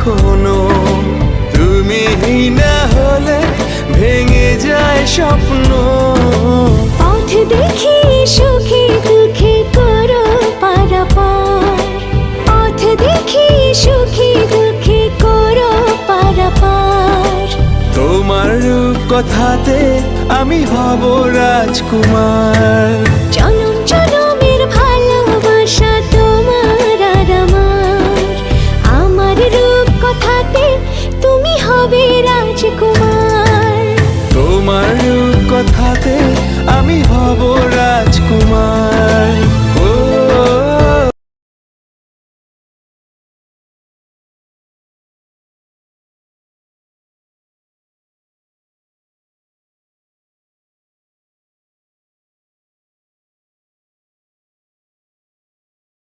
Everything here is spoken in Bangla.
কখনো। তুমি না হলে ভেঙে যায় স্বপ্ন। পথ দেখি সুখে দুঃখে করো পারাপার, পথ দেখি সুখে দুঃখে করো পারাপার। তোমার রূপ কথাতে আমি হব রাজকুমার।